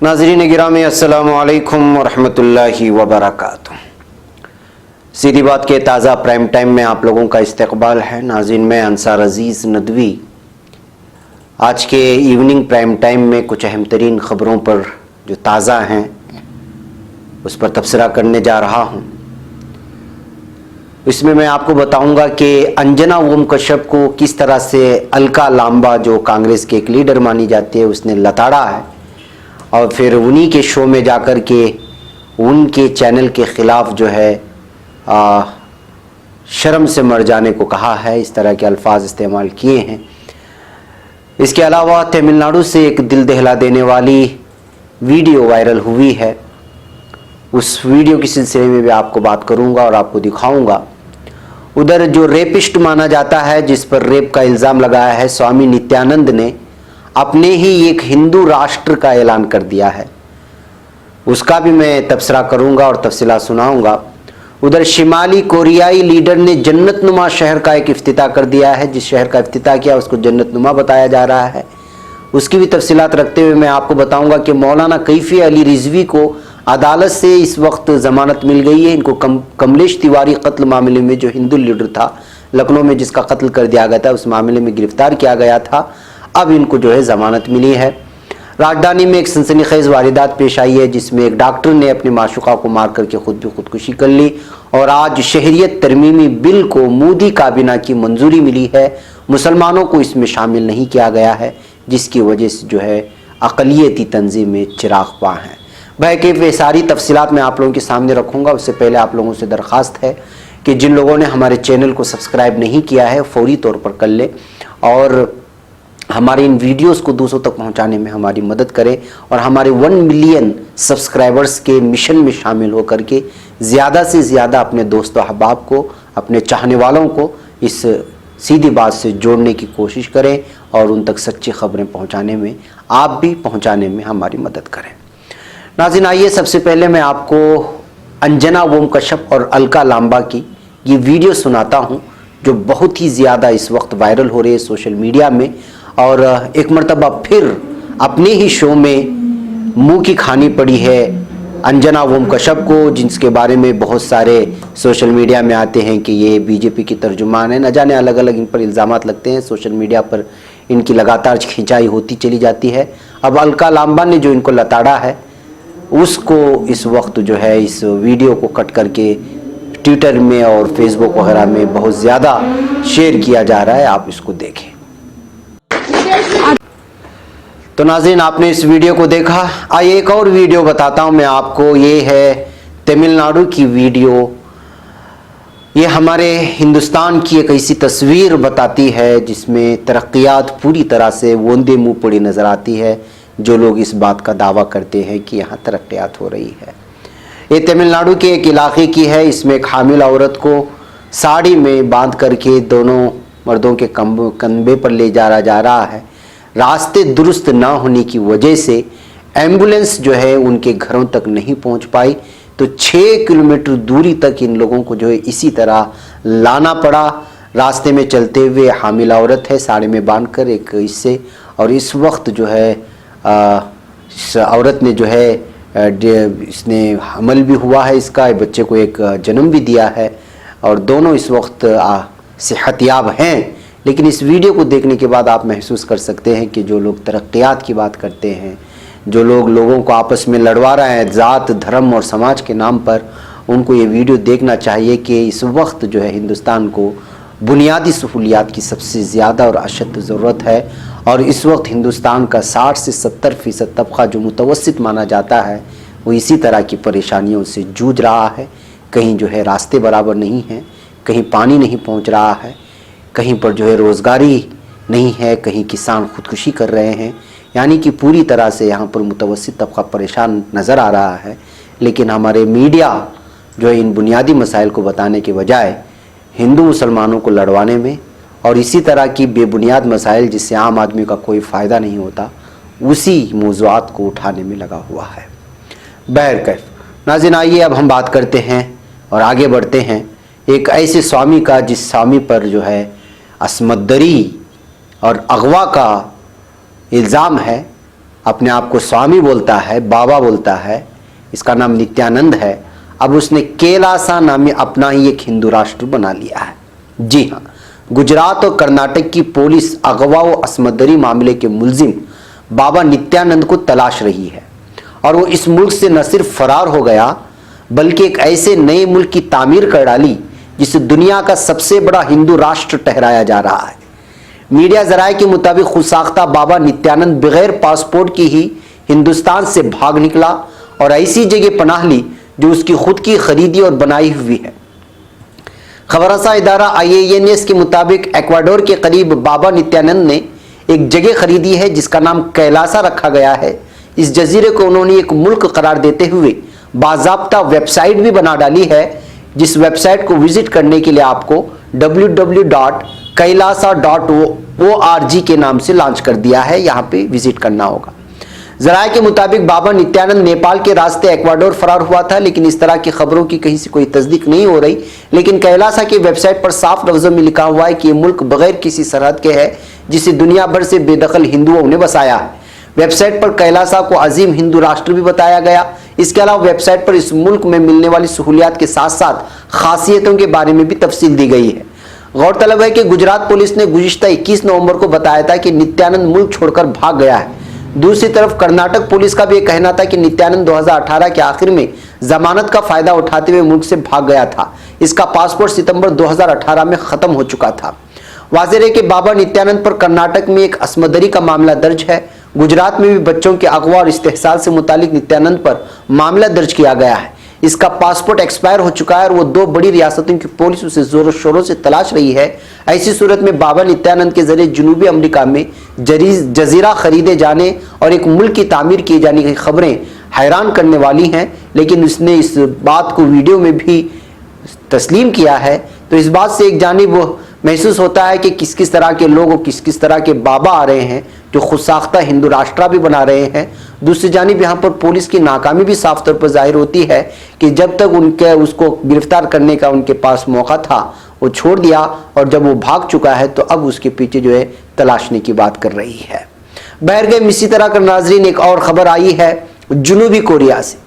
नाज़रीन गिरामी अस्सलामु अलैकुम वरहमतुल्लाहि वबरकातुह। सीधी बात के ताज़ा प्राइम टाइम में आप लोगों का इस्तकबाल है। नाज़रीन मैं अंसार अजीज़ नदवी आज के इवनिंग प्राइम टाइम में कुछ अहम तरीन ख़बरों पर जो ताज़ा हैं उस पर तबसरा करने जा रहा हूँ। इसमें मैं आपको बताऊंगा कि अंजना ओम कश्यप को किस तरह से अलका लांबा जो कांग्रेस के एक लीडर मानी जाती है उसने लताड़ा है और फिर उन्हीं के शो में जाकर के उनके चैनल के ख़िलाफ़ जो है शर्म से मर जाने को कहा है। इस तरह के अल्फाज इस्तेमाल किए हैं। इसके अलावा तमिलनाडु से एक दिल दहला देने वाली वीडियो वायरल हुई है। उस वीडियो के सिलसिले में भी आपको बात करूंगा और आपको दिखाऊंगा। उधर जो रेपिस्ट माना जाता है, जिस पर रेप का इल्ज़ाम लगाया है, स्वामी नित्यानंद ने अपने ही एक हिंदू राष्ट्र का ऐलान कर दिया है। उसका भी मैं तबसरा करूंगा और तफसीलात सुनाऊंगा। उधर शिमाली कोरियाई लीडर ने जन्नतनुमा शहर का एक इफ्तिताह कर दिया है। जिस शहर का इफ्तिताह किया उसको जन्नतनुमा बताया जा रहा है। उसकी भी तफसीलात रखते हुए मैं आपको बताऊंगा कि मौलाना कैफी अली रिजवी को अदालत से इस वक्त ज़मानत मिल गई है। इनको कमलेश तिवारी कत्ल मामले में, जो हिंदू लीडर था लखनऊ में जिसका कत्ल कर दिया गया था, उस मामले में गिरफ्तार किया गया था। अब इनको जो है ज़मानत मिली है। राजधानी में एक सनसनीखेज वारदात पेश आई है जिसमें एक डॉक्टर ने अपनी माशूका को मार करके खुद भी खुदकुशी कर ली। और आज शहरियत तरमीमी बिल को मोदी काबीना की मंजूरी मिली है। मुसलमानों को इसमें शामिल नहीं किया गया है, जिसकी वजह से जो है अक़लियती तंजीमें चिराग पा हैं। भाई सारी तफसीलात मैं आप लोगों के सामने रखूँगा। उससे पहले आप लोगों से दरख्वास्त है कि जिन लोगों ने हमारे चैनल को सब्सक्राइब नहीं किया है फौरी तौर पर कर लें और हमारे इन वीडियोस को दूसरों तक पहुंचाने में हमारी मदद करें और हमारे 1 मिलियन सब्सक्राइबर्स के मिशन में शामिल होकर के ज़्यादा से ज़्यादा अपने दोस्तों अहबाब को, अपने चाहने वालों को इस सीधी बात से जोड़ने की कोशिश करें और उन तक सच्ची खबरें पहुंचाने में, आप भी पहुंचाने में हमारी मदद करें। नाज़रीन आइए सबसे पहले मैं आपको अंजना ओम कश्यप और अलका लांबा की ये वीडियो सुनाता हूँ जो बहुत ही ज़्यादा इस वक्त वायरल हो रही है सोशल मीडिया में। और एक मरतबा फिर अपने ही शो में मुंह की खानी पड़ी है अंजना ओम कश्यप को, जिसके बारे में बहुत सारे सोशल मीडिया में आते हैं कि ये बीजेपी की तर्जुमान है। न जाने अलग अलग इन पर इल्ज़ामात लगते हैं। सोशल मीडिया पर इनकी लगातार खिंचाई होती चली जाती है। अब अलका लांबा ने जो इनको लताड़ा है उसको इस वक्त जो है इस वीडियो को कट करके ट्विटर में और फेसबुक वगैरह में बहुत ज़्यादा शेयर किया जा रहा है। आप इसको देखें। तो नाज़रीन आपने इस वीडियो को देखा। आइए एक और वीडियो बताता हूं मैं आपको। ये है तमिलनाडु की वीडियो। ये हमारे हिंदुस्तान की एक ऐसी तस्वीर बताती है जिसमें तरक्कियात पूरी तरह से वोंदे मुँह पड़ी नज़र आती है। जो लोग इस बात का दावा करते हैं कि यहाँ तरक्कियात हो रही है। ये तमिलनाडु के एक इलाके की है। इसमें एक हामिल औरत को साड़ी में बांध करके दोनों मर्दों के कंधे पर ले जा रहा है। रास्ते दुरुस्त ना होने की वजह से एम्बुलेंस जो है उनके घरों तक नहीं पहुंच पाई, तो 6 किलोमीटर दूरी तक इन लोगों को जो है इसी तरह लाना पड़ा। रास्ते में चलते हुए हामिल औरत है साड़ी में बांधकर एक इससे, और इस वक्त जो है इस औरत ने जो है इसने हमल भी हुआ है, इसका बच्चे को एक जन्म भी दिया है और दोनों इस वक्त सेहतयाब हैं। लेकिन इस वीडियो को देखने के बाद आप महसूस कर सकते हैं कि जो लोग तरक्कियात की बात करते हैं, जो लोग लोगों को आपस में लड़वा रहे हैं ज़ात, धर्म और समाज के नाम पर, उनको ये वीडियो देखना चाहिए कि इस वक्त जो है हिंदुस्तान को बुनियादी सहूलियात की सबसे ज़्यादा और अशद ज़रूरत है। और इस वक्त हिंदुस्तान का 60 से 70% तबका जो मुतवस्सित माना जाता है वो इसी तरह की परेशानियों से जूझ रहा है। कहीं जो है रास्ते बराबर नहीं हैं, कहीं पानी नहीं पहुँच रहा है, कहीं पर जो है रोज़गारी नहीं है, कहीं किसान खुदकुशी कर रहे हैं। यानी कि पूरी तरह से यहाँ पर मुतवस्सित तबका परेशान नज़र आ रहा है। लेकिन हमारे मीडिया जो है इन बुनियादी मसाइल को बताने के बजाय हिंदू मुसलमानों को लड़वाने में और इसी तरह की बेबुनियाद मसाइल जिससे आम आदमी का कोई फ़ायदा नहीं होता, उसी मौज़ूआत को उठाने में लगा हुआ है। बहरकैफ नाज़रीन आइए अब हम बात करते हैं और आगे बढ़ते हैं एक ऐसे स्वामी का जिस स्वामी पर जो है असमत दरी और अगवा का इल्ज़ाम है अपने आप को स्वामी बोलता है, बाबा बोलता है, इसका नाम नित्यानंद है। अब उसने कैलासा नामी अपना ही एक हिंदू राष्ट्र बना लिया है। जी हाँ, गुजरात और कर्नाटक की पुलिस अगवा व असमदरी मामले के मुलजिम बाबा नित्यानंद को तलाश रही है और वो इस मुल्क से न सिर्फ फरार हो गया बल्कि एक ऐसे नए मुल्क की तामीर कर डाली जिसे दुनिया का सबसे बड़ा हिंदू राष्ट्र ठहराया जा रहा है। मीडिया जराये के मुताबिक खुदसाख्ता बाबा नित्यानंद बगैर पासपोर्ट की ही हिंदुस्तान से भाग निकला और ऐसी जगह पनाह ली जो उसकी खुद की खरीदी और बनाई हुई है। खबरसा इदारा IANS के मुताबिक एक्वाडोर के करीब बाबा नित्यानंद ने एक जगह खरीदी है जिसका नाम कैलासा रखा गया है। इस जजीरे को उन्होंने एक मुल्क करार देते हुए बाज़ाब्ता वेबसाइट भी बना डाली है, जिस वेबसाइट को विजिट करने के लिए आपको www.kailasa.org के नाम से लॉन्च कर दिया है। यहाँ पे विजिट करना होगा। जराये के मुताबिक बाबा नित्यानंद नेपाल के रास्ते एक्वाडोर फरार हुआ था, लेकिन इस तरह की खबरों की कहीं से कोई तस्दीक नहीं हो रही। लेकिन कैलासा की वेबसाइट पर साफ लफ्जों में लिखा हुआ है कि ये मुल्क बगैर किसी सरहद के है जिसे दुनिया भर से बेदखल हिंदुओं ने बसाया है। वेबसाइट पर कैलासा को अजीम हिंदू राष्ट्र भी बताया गया। इसके अलावा वेबसाइट पर इस मुल्क में मिलने वाली सहूलियात के साथ साथ खासियतों के बारे में भी तफसील दी गई है। गौरतलब है कि गुजरात पुलिस ने गुज़िश्ता 21 नवंबर को बताया था कि नित्यानंद मुल्क छोड़कर भाग गया है। दूसरी तरफ कर्नाटक पुलिस का भी यह कहना था कि नित्यानंद 2018 के आखिर में जमानत का फायदा उठाते हुए मुल्क से भाग गया था। इसका पासपोर्ट सितंबर 2018 में खत्म हो चुका था। वाज़ेह है कि बाबा नित्यानंद पर कर्नाटक में एक असमदरी का मामला दर्ज है। गुजरात में भी बच्चों के अगवा और इस्तेहसाल से मुतालिक नित्यानंद पर मामला दर्ज किया गया है। इसका पासपोर्ट एक्सपायर हो चुका है और वो 2 बड़ी रियासतों की पुलिस उसे जोरों शोरों से तलाश रही है। ऐसी सूरत में बाबा नित्यानंद के जरिए जनूबी अमेरिका में जजीरा खरीदे जाने और एक मुल्क की तामीर किए जाने की खबरें हैरान करने वाली हैं, लेकिन उसने इस बात को वीडियो में भी तस्लीम किया है। तो इस बात से एक जानिब महसूस होता है कि किस किस तरह के लोग और किस किस तरह के बाबा आ रहे हैं जो खुद साख्ता हिंदू राष्ट्र भी बना रहे हैं। दूसरी जानिब यहाँ पर पुलिस की नाकामी भी साफ तौर पर जाहिर होती है कि जब तक उसको गिरफ्तार करने का उनके पास मौका था वो छोड़ दिया और जब वो भाग चुका है तो अब उसके पीछे जो है तलाशने की बात कर रही है। बहरगम इसी तरह का नाजरीन एक और खबर आई है जनूबी कोरिया से।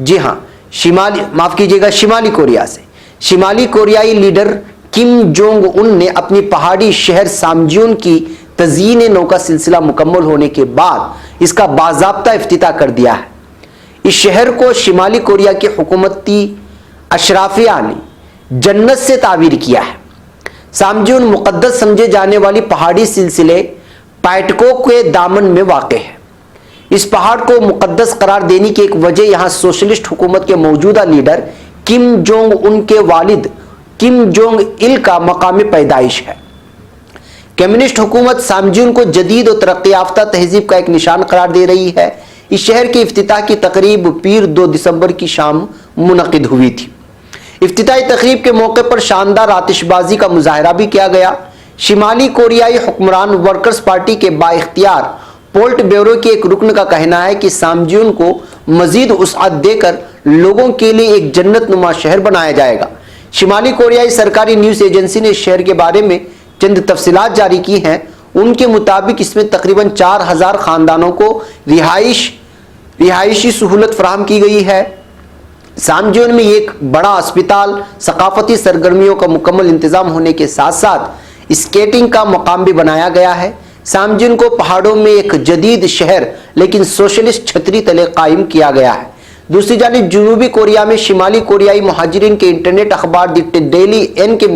जी हाँ, शिमाली कोरिया से। शिमाली कोरियाई लीडर किम जोंग उन ने अपनी पहाड़ी शहर सामजियोन की तज़यीन नौ का सिलसिला मुकम्मल होने के बाद इसका बाज़ाब्ता इफ्तिताह कर दिया है। इस शहर को शिमाली कोरिया की हुकूमती अशराफिया ने जन्नत से ताबीर किया है। सामजियोन मुक़द्दस समझे जाने वाली पहाड़ी सिलसिले पाइटको के दामन में वाक़ है। इस पहाड़ को मुक़द्दस करार देने की एक वजह यहाँ सोशलिस्ट हुकूमत के मौजूदा लीडर किम जोंग उन के वालिद किम जोंग इल का मकामी पैदाइश है। कम्युनिस्ट हुकूमत सामजियोन को जदीद और तरक्की याफ्ता तहजीब का एक निशान करार दे रही है। इस शहर के इफ्तिताह की तकरीब पीर 2 दिसंबर की शाम मुनक़िद हुई थी। इफ्तिताही तकरीब के मौके पर शानदार आतिशबाजी का मुजाहरा भी किया गया। शिमाली कोरियाई हुक्मरान वर्कर्स पार्टी के बाइख्तियार पोल्ट ब्यूरो के एक रुकन का कहना है कि सामजियोन को मजीद वुसअत देकर लोगों के लिए एक जन्नत नुमा शहर बनाया जाएगा। शिमाली कोरियाई सरकारी न्यूज़ एजेंसी ने इस शहर के बारे में चंद तफसीलात जारी की हैं। उनके मुताबिक इसमें तकरीबन 4000 ख़ानदानों को रिहायशी सहूलत फराहम की गई है। सामजियोन में एक बड़ा अस्पताल, सकाफती सरगर्मियों का मुकम्मल इंतज़ाम होने के साथ साथ स्केटिंग का मकाम भी बनाया गया है। सामजियोन को पहाड़ों में एक जदीद शहर लेकिन सोशलिस्ट छतरी तले कायम किया गया है। दूसरी जानिब जनूबी कोरिया में शिमाली कोरियाई मुहाजिरीन के इंटरनेट अखबार द डेली एन के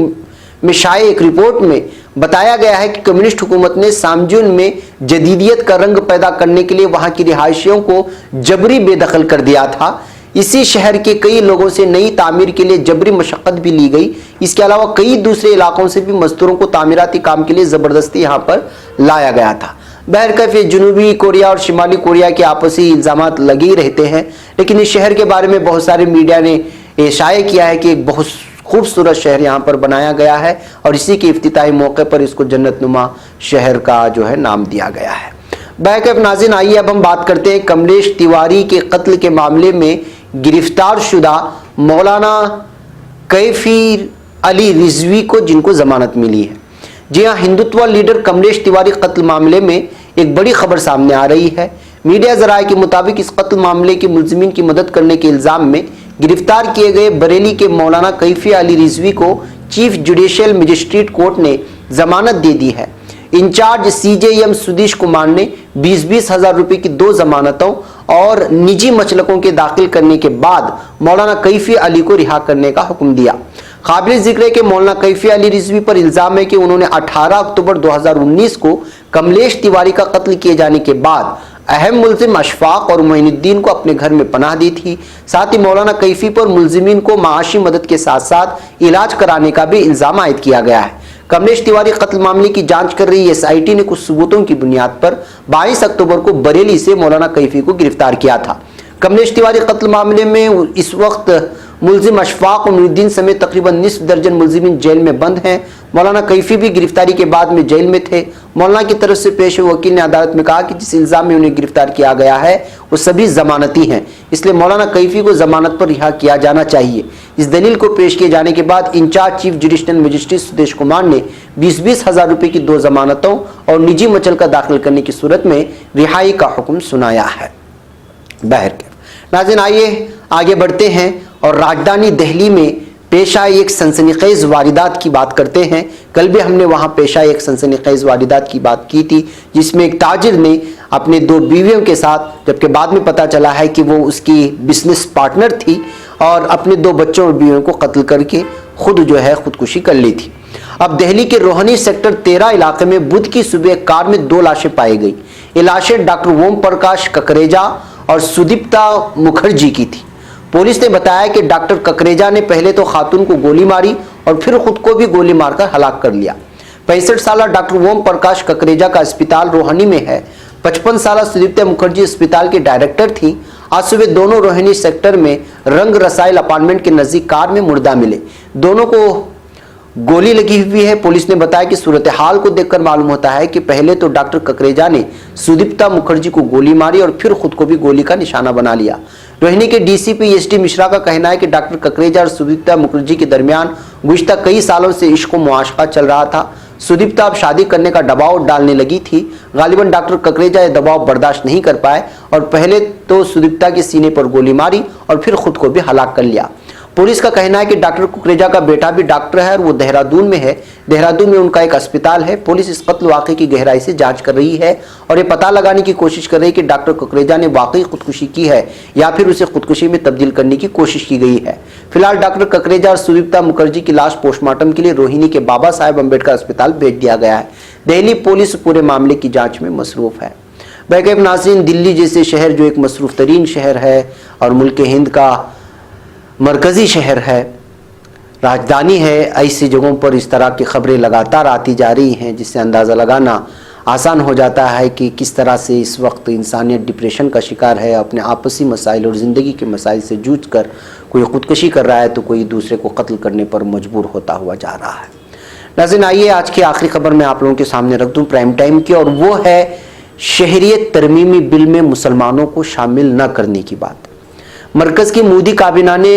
में शाये एक रिपोर्ट में बताया गया है कि कम्युनिस्ट हुकूमत ने सामजियोन में जदीदियत का रंग पैदा करने के लिए वहां की रिहायशियों को जबरी बेदखल कर दिया था। इसी शहर के कई लोगों से नई तामीर के लिए जबरी मशक्क़त भी ली गई। इसके अलावा कई दूसरे इलाकों से भी मजदूरों को तामीराती काम के लिए ज़बरदस्ती यहाँ पर लाया गया था। बहरकैफ जनूबी कोरिया और शिमाली कोरिया के आपसी इल्ज़ामात लगे ही रहते हैं, लेकिन इस शहर के बारे में बहुत सारे मीडिया ने शाये किया है कि एक बहुत खूबसूरत शहर यहाँ पर बनाया गया है और इसी के इफ्तिताही मौके पर इसको जन्नत नुमा शहर का जो है नाम दिया गया है। बहरकैफ नाज़रीन, आइए अब हम बात करते हैं कमलेश तिवारी के कत्ल के मामले में गिरफ्तार शुदा मौलाना कैफी अली रिजवी को जिनको जमानत मिली है। जी हाँ, हिंदुत्व लीडर कमलेश तिवारी कत्ल मामले में एक बड़ी खबर सामने आ रही है। मीडिया जराये के मुताबिक इस कत्ल मामले के मुलजिमीन की मदद करने के इल्जाम में गिरफ्तार किए गए बरेली के मौलाना कैफी अली रिजवी को चीफ जुडिशियल मजिस्ट्रेट कोर्ट ने जमानत दे दी है। इंचार्ज सीजेएम सुदेश कुमार ने 20-20 हजार रुपए की 2 जमानतों और निजी मचलकों के दाखिल करने के बाद मौलाना कैफी अली को रिहा करने का हुक्म दिया। काबिल जिक्र है कि मौलाना कैफी अली रिजवी पर इल्जाम है कि उन्होंने 18 अक्टूबर 2019 को कमलेश तिवारी का कत्ल किए जाने के बाद अहम मुल्जिम अशफाक और मोइनुद्दीन को अपने घर में पनाह दी थी। साथ ही मौलाना कैफी पर मुल्जिमीन को माशी मदद के साथ साथ इलाज कराने का भी इल्जाम आयद किया गया है। कमलेश तिवारी कत्ल मामले की जांच कर रही एसआईटी ने कुछ सबूतों की बुनियाद पर 22 अक्टूबर को बरेली से मौलाना कैफी को गिरफ्तार किया था। कमलेश तिवारी कत्ल मामले में इस वक्त मुल्जिम अशफाक और मोइनुद्दीन समेत तकरीबन निस्फ दर्जन मुल्जिमीन जेल में बंद हैं। मौलाना कैफी भी गिरफ्तारी के बाद में जेल में थे। मौलाना की तरफ से पेश वकील ने अदालत में कहा कि जिस इल्जाम में उन्हें गिरफ्तार किया गया है वो सभी जमानती हैं, इसलिए मौलाना कैफी को जमानत पर रिहा किया जाना चाहिए। इस दलील को पेश किए जाने के बाद incharge chief judicial magistrate Sudesh Kumar ने 20-20 हजार रुपए की 2 जमानतों और निजी मचलका दाखिल करने की सूरत में रिहाई का हुक्म सुनाया है। नाज़रीन, आइए आगे बढ़ते हैं और राजधानी दिल्ली में पेश आई एक सनसनीखेज वारदात की बात करते हैं। कल भी हमने वहां पेश आई एक सनसनीखेज वारदात की बात की थी, जिसमें एक ताजिर ने अपने 2 बीवियों के साथ, जबकि बाद में पता चला है कि वो उसकी बिजनेस पार्टनर थी, और अपने 2 बच्चों और बीवियों को कत्ल करके खुद जो है खुदकुशी कर ली थी। अब दिल्ली के रोहनी सेक्टर 13 इलाके में बुध की सुबह एक कार में 2 लाशें पाई गई। ये लाशें डॉक्टर ओम प्रकाश ककरेजा और सुदीप्ता मुखर्जी की थी। पुलिस ने बताया कि डॉक्टर ककरेजा ने पहले तो खातून को गोली मारी और फिर खुद को भी गोली मारकर हलाक कर लिया। 65 साल डॉक्टर ओम प्रकाश ककरेजा का अस्पताल रोहनी में है। 55 साल सुदीप्ता मुखर्जी अस्पताल के डायरेक्टर थी। आज सुबह दोनों रोहनी सेक्टर में रंग रसाइल अपार्टमेंट के नजदीक कार में मुर्दा मिले। दोनों को गोली लगी हुई है। पुलिस ने बताया कि सूरत हाल को देखकर मालूम होता है कि पहले तो डॉक्टर ककरेजा ने सुदीप्ता मुखर्जी को गोली मारी और फिर खुद को भी गोली का निशाना बना लिया। रोहिणी के डीसीपी एसडी मिश्रा का कहना है कि डॉक्टर ककरेजा और सुदीप्ता मुखर्जी के दरमियान गुज़िश्ता कई सालों से इश्क व मुआशका चल रहा था। सुदीप्ता अब शादी करने का दबाव डालने लगी थी। गालिबन डॉक्टर ककरेजा यह दबाव बर्दाश्त नहीं कर पाए और पहले तो सुदीप्ता के सीने पर गोली मारी और फिर खुद को भी हलाक कर लिया। पुलिस का कहना है कि डॉक्टर कुकरेजा का बेटा भी डॉक्टर है और वो देहरादून में है। देहरादून में उनका एक अस्पताल है। पुलिस इस कत्ल वाक़े की गहराई से जांच कर रही है और ये पता लगाने की कोशिश कर रही है कि डॉक्टर कुकरेजा ने वाकई खुदकुशी की है या फिर उसे खुदकुशी में तब्दील करने की कोशिश की गई है। फिलहाल डॉक्टर कुकरेजा और सुदीप्ता मुखर्जी की लाश पोस्टमार्टम के लिए रोहिणी के बाबा साहेब अम्बेडकर अस्पताल भेज दिया गया है। दिल्ली पुलिस पूरे मामले की जाँच में मसरूफ है। बैकअप नाज़रीन, दिल्ली जैसे शहर जो एक मसरूफ तरीन शहर है और मुल्क हिंद का मरकज़ी शहर है, राजधानी है, ऐसी जगहों पर इस तरह की खबरें लगातार आती जा रही हैं, जिससे अंदाज़ा लगाना आसान हो जाता है कि किस तरह से इस वक्त इंसानियत डिप्रेशन का शिकार है। अपने आपसी मसाइल और ज़िंदगी के मसाइल से जूझ कर कोई ख़ुदकुशी कर रहा है तो कोई दूसरे को कत्ल करने पर मजबूर होता हुआ जा रहा है। नाज़रीन, आइए आज की आखिरी खबर मैं आप लोगों के सामने रख दूँ प्राइम टाइम की, और वो है शहरियत तरमीमी बिल में मुसलमानों को शामिल न करने की बात। मरकज की मोदी काबीना ने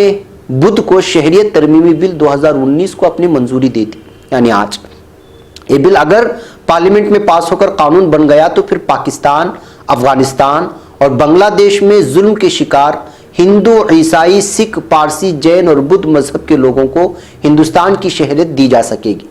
बुध को शहरियत तरमीमी बिल 2019 को अपनी मंजूरी दी थी, यानी आज। ये बिल अगर पार्लियामेंट में पास होकर कानून बन गया तो फिर पाकिस्तान, अफगानिस्तान और बांग्लादेश में जुल्म के शिकार हिंदू, ईसाई, सिख, पारसी, जैन और बुद्ध मजहब के लोगों को हिंदुस्तान की शहरियत दी जा सकेगी।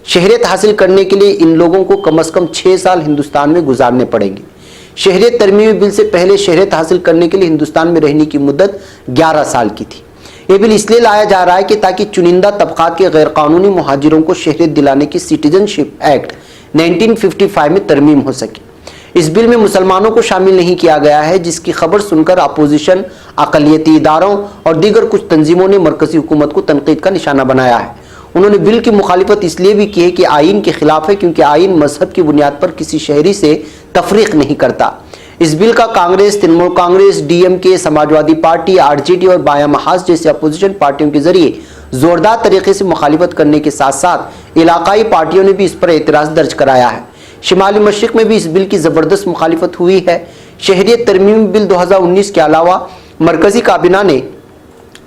शहरियत हासिल करने के लिए इन लोगों को कम से कम 6 साल हिंदुस्तान में गुजारने पड़ेंगे। शहरियत तरमीमी बिल से पहले शहरियत हासिल करने के लिए हिंदुस्तान में रहने की मुद्दत 11 साल की थी। यह बिल इसलिए लाया जा रहा है कि ताकि चुनिंदा तबकात के गैर कानूनी मुहाजिरों को शहरियत दिलाने की सिटीजनशिप एक्ट 1955 में तरमीम हो सके। इस बिल में मुसलमानों को शामिल नहीं किया गया है, जिसकी खबर सुनकर अपोजिशन, अक़लियती इदारों और दीगर कुछ तंजीमों ने मरकजी हुकूमत को तनकीद का निशाना बनाया है। उन्होंने बिल की मुखालिफत इसलिए भी की है कि आइन के खिलाफ है, क्योंकि आइन मजहब की बुनियाद पर किसी शहरी से तफरीक नहीं करता। इस बिल का Congress, Trinamool Congress, DMK, Samajwadi party, RJD और बायां महाज जैसे अपोजिशन पार्टियों के जरिए जोरदार तरीके से मुखालिफत करने के साथ साथ इलाकाई पार्टियों ने भी इस पर एतराज दर्ज कराया है। शिमाली मशरिक में भी इस बिल की जबरदस्त मुखालिफत हुई है। शहरियत तरमीमी बिल 2019 के अलावा मरकजी काबीना ने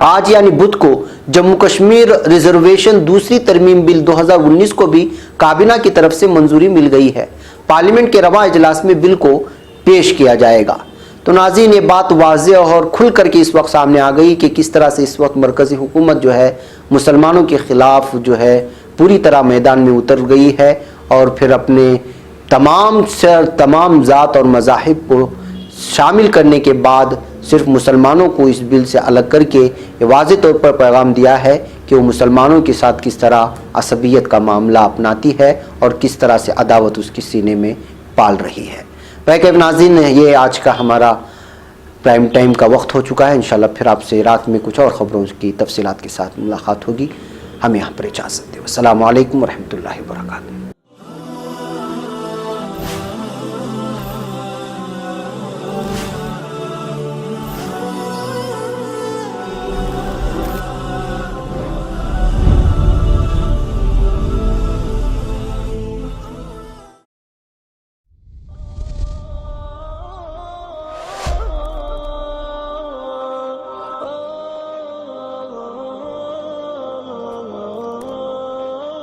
आज यानी बुध को जम्मू कश्मीर रिजर्वेशन दूसरी तरमीम बिल 2019 को भी काबीना की तरफ से मंजूरी मिल गई है। पार्लियामेंट के रवा इजलास में बिल को पेश किया जाएगा। तो नाज़रीन, ये बात वाज़ेह और खुल कर के इस वक्त सामने आ गई कि किस तरह से इस वक्त मरकज़ी हुकूमत जो है मुसलमानों के ख़िलाफ़ जो है पूरी तरह मैदान में उतर गई है और फिर अपने तमाम ज़ात और मज़ाहिब को शामिल करने के बाद सिर्फ मुसलमानों को इस बिल से अलग करके ये वाज़ेह तौर पर पैगाम दिया है कि वो मुसलमानों के साथ किस तरह असबियत का मामला अपनाती है और किस तरह से अदावत उसके सीने में पाल रही है। वैकब नाज़रीन, ये आज का हमारा प्राइम टाइम का वक्त हो चुका है। इंशाल्लाह फिर आपसे रात में कुछ और ख़बरों की तफसीलात के साथ मुलाकात होगी। हमें यहाँ पर इजाज़त दें। अस्सलामु अलैकुम व रहमतुल्लाहि व बरकातुहू।